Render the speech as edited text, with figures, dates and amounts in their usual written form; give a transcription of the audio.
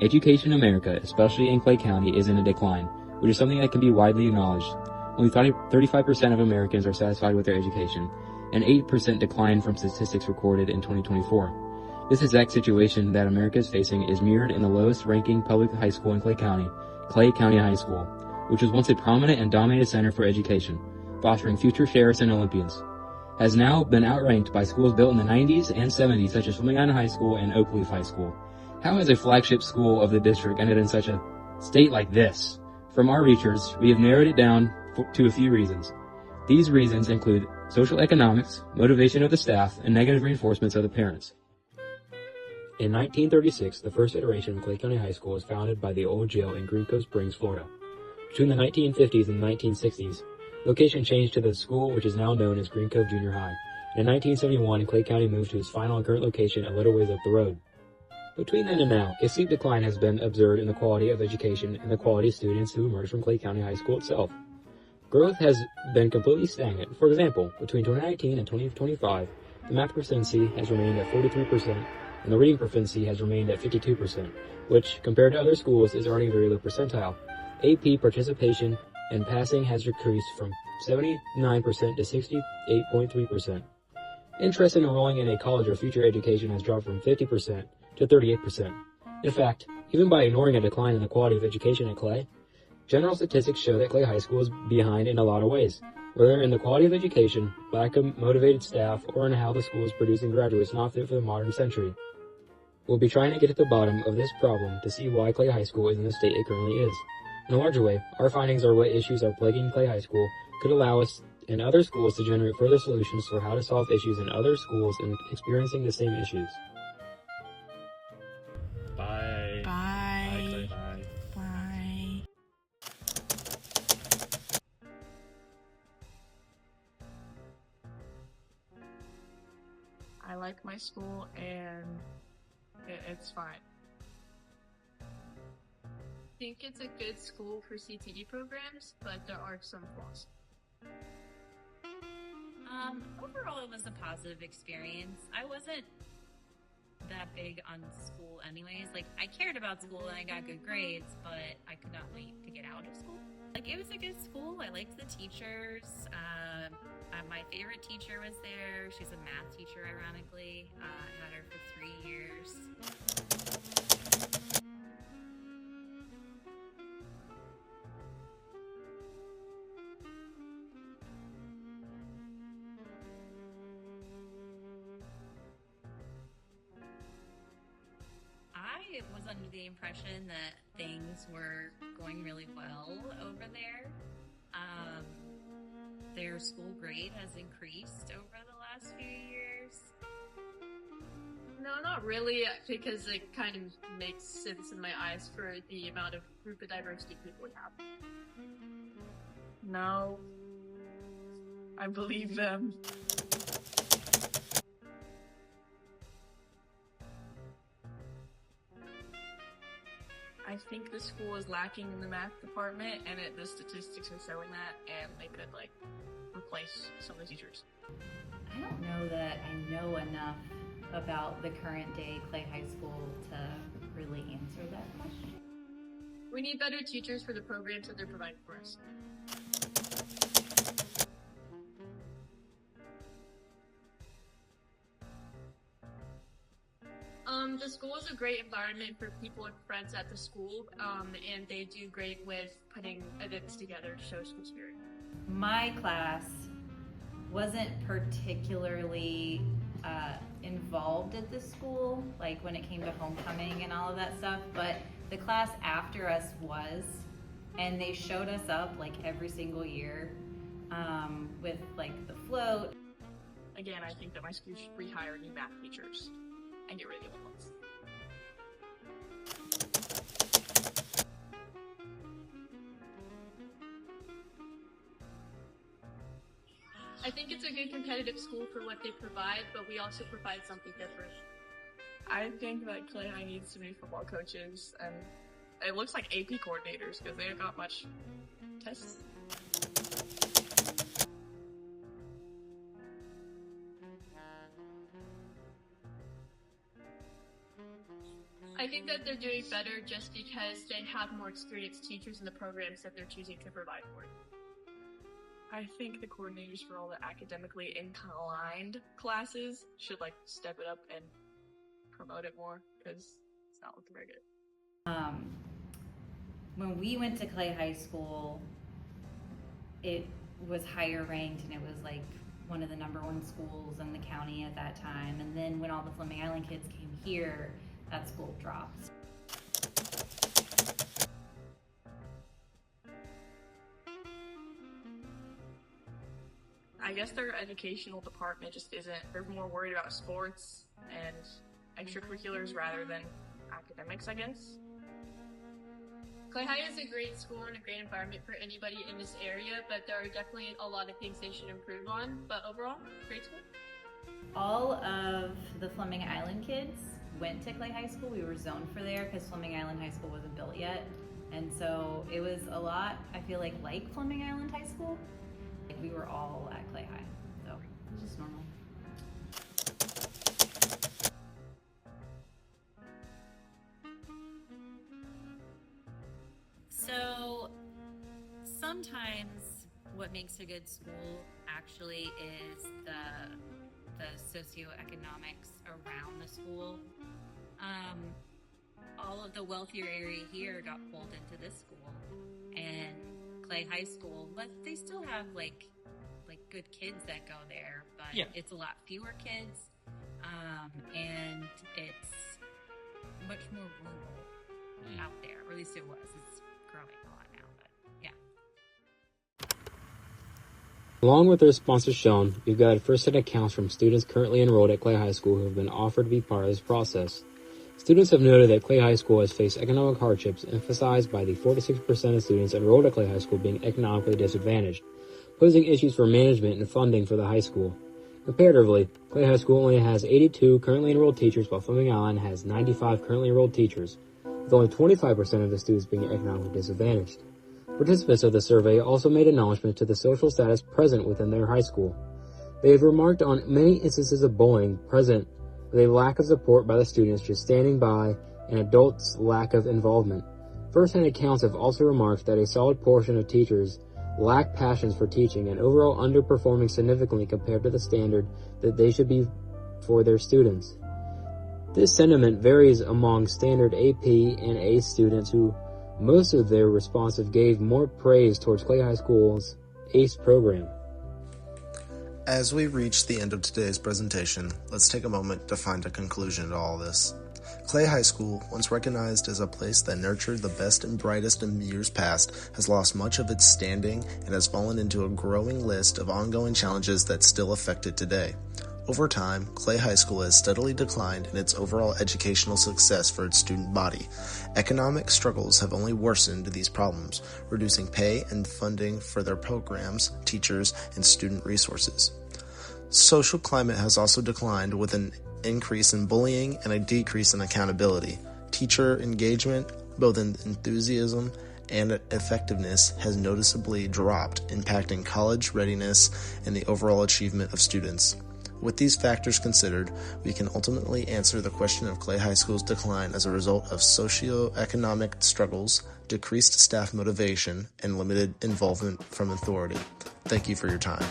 Education in America, especially in Clay County, is in a decline, which is something that can be widely acknowledged. Only 35% of Americans are satisfied with their education, and 8% decline from statistics recorded in 2024. This exact situation that America is facing is mirrored in the lowest ranking public high school in Clay County High School, which was once a prominent and dominated center for education, fostering future sheriffs and Olympians, has now been outranked by schools built in the 90s and 70s such as Fleming Island High School and Oak Leaf High School. How has a flagship school of the district ended in such a state like this? From our research, we have narrowed it down to a few reasons. These reasons include social economics, motivation of the staff, and negative reinforcements of the parents. In 1936, the first iteration of Clay County High School was founded by the old jail in Green Cove Springs, Florida. Between the 1950s and the 1960s, location changed to the school which is now known as Green Cove Junior High. In 1971, Clay County moved to its final and current location a little ways up the road. Between then and now, a steep decline has been observed in the quality of education and the quality of students who emerge from Clay County High School itself. Growth has been completely stagnant. For example, between 2019 and 2025, the math proficiency has remained at 43%, and the reading proficiency has remained at 52%, which, compared to other schools, is already a very low percentile. AP participation and passing has decreased from 79% to 68.3%. Interest in enrolling in a college or future education has dropped from 50% to 38%. In fact, even by ignoring a decline in the quality of education at Clay, general statistics show that Clay High School is behind in a lot of ways, whether in the quality of education, lack of motivated staff, or in how the school is producing graduates not fit for the modern century. We'll be trying to get at the bottom of this problem to see why Clay High School is in the state it currently is. In a larger way, our findings are what issues are plaguing Clay High School could allow us and other schools to generate further solutions for how to solve issues in other schools and experiencing the same issues. Bye. Bye. Bye. Bye. I like my school and it's fine. I think it's a good school for CTE programs, but there are some flaws. Overall, it was a positive experience. I wasn't that big on school anyways. Like, I cared about school and I got good grades, but I could not wait to get out of school. Like, it was a good school. I liked the teachers. My favorite teacher was there. She's a math teacher, ironically. I had her for 3 years. I was under the impression that things were going really well over there. Their school grade has increased over the last few years. No, not really, because it kind of makes sense in my eyes for the amount of group of diversity people we have. No. I believe them. I think the school is lacking in the math department, and the statistics are showing that, and they could, replace some of the teachers. I don't know that I know enough about the current day Clay High School to really answer that question. We need better teachers for the programs that they're providing for us. The school is a great environment for people and friends at the school, and they do great with putting events together to show school spirit. My class wasn't particularly involved at the school, like when it came to homecoming and all of that stuff, but the class after us was, and they showed us up every single year with the float. Again, I think that my school should rehire new math teachers and get rid of the old ones. I think it's a good competitive school for what they provide, but we also provide something different. I think that Clay High needs some new football coaches, and it looks like AP coordinators, because they haven't got much tests. I think that they're doing better just because they have more experienced teachers in the programs that they're choosing to provide for. I think the coordinators for all the academically inclined classes should step it up and promote it more because it's not looking very good. When we went to Clay High School, it was higher ranked and it was one of the #1 schools in the county at that time. And then when all the Fleming Island kids came here, that school dropped. I guess their educational department just isn't, they're more worried about sports and extracurriculars rather than academics, I guess. Clay High is a great school and a great environment for anybody in this area, but there are definitely a lot of things they should improve on. But overall, great school. All of the Fleming Island kids went to Clay High School. We were zoned for there because Fleming Island High School wasn't built yet. And so it was a lot, I feel like Fleming Island High School. We were all at Clay High, so it was just normal. So sometimes what makes a good school actually is the socioeconomics around the school. All of the wealthier area here got pulled into this school, and Clay High School, but they still have good kids that go there, but it's a lot fewer kids, and it's much more rural out there, or at least it was. It's growing a lot now, but yeah. Along with the responses shown, we've got first-hand accounts from students currently enrolled at Clay High School who have been offered to be part of this process. Students have noted that Clay High School has faced economic hardships emphasized by the 4 to 6% of students enrolled at Clay High School being economically disadvantaged, posing issues for management and funding for the high school. Comparatively, Clay High School only has 82 currently enrolled teachers, while Fleming Island has 95 currently enrolled teachers, with only 25% of the students being economically disadvantaged. Participants of the survey also made acknowledgement to the social status present within their high school. They have remarked on many instances of bullying present with a lack of support by the students just standing by and adults' lack of involvement. First-hand accounts have also remarked that a solid portion of teachers lack passions for teaching and overall underperforming significantly compared to the standard that they should be for their students. This sentiment varies among standard AP and A students, who most of their responses gave more praise towards Clay High School's ACE program. As we reach the end of today's presentation, let's take a moment to find a conclusion to all this. Clay High School, once recognized as a place that nurtured the best and brightest in years past, has lost much of its standing and has fallen into a growing list of ongoing challenges that still affect it today. Over time, Clay High School has steadily declined in its overall educational success for its student body. Economic struggles have only worsened these problems, reducing pay and funding for their programs, teachers, and student resources. Social climate has also declined, with an increase in bullying and a decrease in accountability. Teacher engagement, both in enthusiasm and effectiveness, has noticeably dropped, impacting college readiness and the overall achievement of students. With these factors considered, we can ultimately answer the question of Clay High School's decline as a result of socioeconomic struggles, decreased staff motivation, and limited involvement from authority. Thank you for your time.